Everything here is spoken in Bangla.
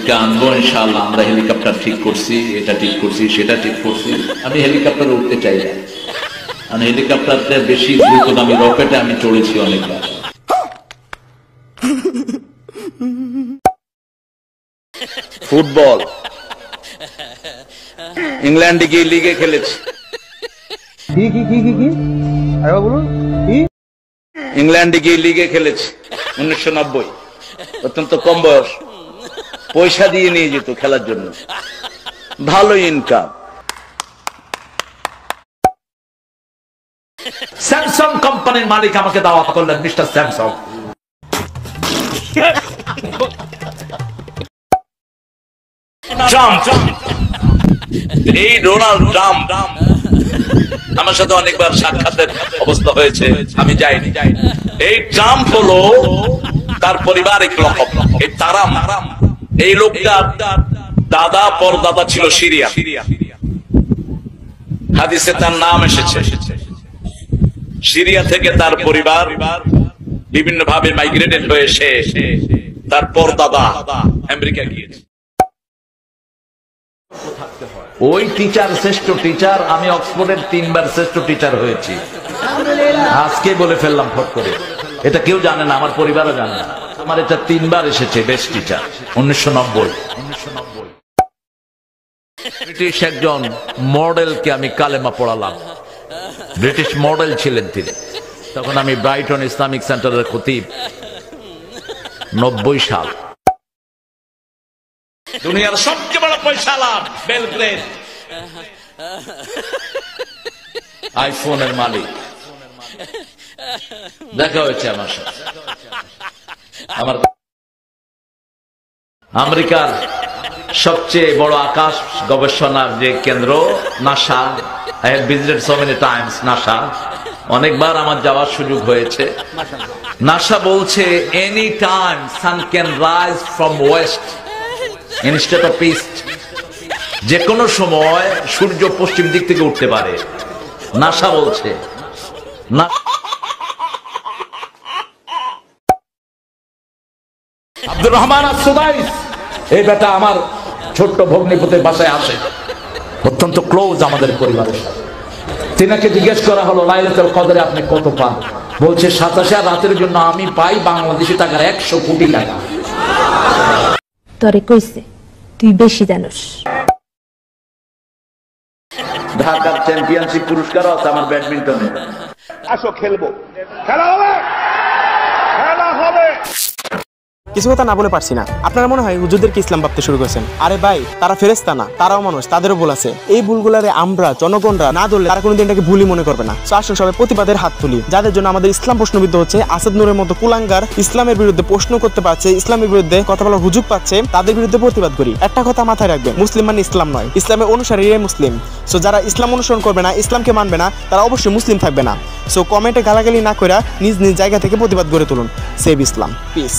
ওকে আনবো ইনশাআল্লাহ। আমরা হেলিকপ্টার ঠিক করছি, এটা ঠিক করছি, সেটা ঠিক করছি। আমি হেলিকপ্টারে উঠতে চাই না, কারণ হেলিকপ্টারতে বেশি দ্রুতগামী রকেটে আমি চড়েছি অনেকবার। ফুটবল ইংল্যান্ডে গিয়ে লিগে খেলেছি। ইংল্যান্ডে গিয়ে লিগে খেলেছি 1990। অত্যন্ত কম বয়স, পয়সা দিয়ে নিয়ে যেত খেলার জন্য, ভালো ইনকাম। স্যামসাং কোম্পানির মালিক আমাকে দাওয়াত করলেন, মিস্টার স্যামসাং। ট্রাম্প, এই ডোনাল্ড ট্রাম্প আমার সাথে অনেকবার সাক্ষাতের অবস্থা হয়েছে, আমি যাইনি। এই ট্রাম্প হলো তার পরিবার এক রকম, এই তারাম, এই লোকটা দাদা পরদাদা ছিল সিরিয়া। হাদিসে তার নাম এসেছে। সিরিয়া থেকে তার পরিবার বিভিন্ন ভাবে মাইগ্রেটেড হয়ে এসে তার পরদাদা আমেরিকা গিয়েছে। ওই টিচার শ্রেষ্ঠ টিচার, আমি অক্সফোর্ডের 3 বার শ্রেষ্ঠ টিচার হয়েছি। আজকে বলে ফেললাম ফট করে, এটা কেউ জানে না, আমার পরিবারও জানে না। আমার এটা 3 বার এসেছে বেস্ট টিচার 1990। ব্রিটিশ একজন মডেলকে আমি কালেমা পড়ালাম, ব্রিটিশ মডেল ছিলেন তিনি। তখন আমি ব্রাইটন ইসলামিক সেন্টারের খতিব, 90 সাল। দুনিয়ার সবচেয়ে বড় পয়সাওয়ালা বেলগ্রেড, আইফোনের মালিক, দেখা হয়েছে আমার সাথে। আমার আমেরিকার সবচেয়ে বড় আকাশ গবেষণার যে কেন্দ্র NASA, I have visited so many times NASA, অনেকবার আমার যাওয়ার সুযোগ হয়েছে। নাসা বলছে any time sun can rise from west instead of east, যে কোনো সময় সূর্য পশ্চিম দিক থেকে উঠতে পারে, নাসা বলছে। না আব্দুর রহমান আস-সুদাইস, এই বেটা আমার ছোট্ট ভগ্নিপতির বাসায় আসে, অত্যন্ত ক্লোজ আমাদের পরিবারের সাথে। তিনাকে জিজ্ঞেস করা হলো লাইলাতুল কদরে আপনি কত পান? বলছে 87 রাতের জন্য আমি পাই বাংলাদেশি টাকার 100 কোটি টাকা। তোরে কইছে তুই বেশি জানোস। ঢাকার চ্যাম্পিয়নশিপ পুরস্কার আছে আমার ব্যাডমিন্টনে। আসো খেলবো, খেলা হবে, খেলা হবে। কিছু কথা না বলে পারছি না। আপনারা মনে হয় হুজুরদেরকে ইসলাম ভাবতে শুরু করেছেন। আরে ভাই, তারা ফেরেশতা না, তারাও মানুষ, তাদেরও ভুল আছে। এই ভুলগুলারে আমরা জনগণরা না ধরলে তারা কোনোদিন এটাকে ভুলই মনে করবে না। তো আসুন সবাই প্রতিবাদের হাত তুলি, যাদের জন্য আমাদের ইসলাম প্রশ্নবিদ্ধ হচ্ছে। আসাদ নূরের মতো কুলাঙ্গার ইসলামের বিরুদ্ধে প্রশ্ন করতে পারছে, ইসলামের বিরুদ্ধে কথা বলার সুযোগ পাচ্ছে, তাদের বিরুদ্ধে প্রতিবাদ করি। একটা কথা মাথায় রাখবেন, মুসলিম মানে ইসলাম নয়, ইসলামের অনুসারীরাই মুসলিম। সো যারা ইসলাম অনুসরণ করবে না, ইসলামকে মানবে না, তারা অবশ্যই মুসলিম থাকবে না। সো কমেন্টে গালাগালি না করে নিজ নিজ জায়গা থেকে প্রতিবাদ গড়ে তুলুন। সেভ ইসলাম, পিস।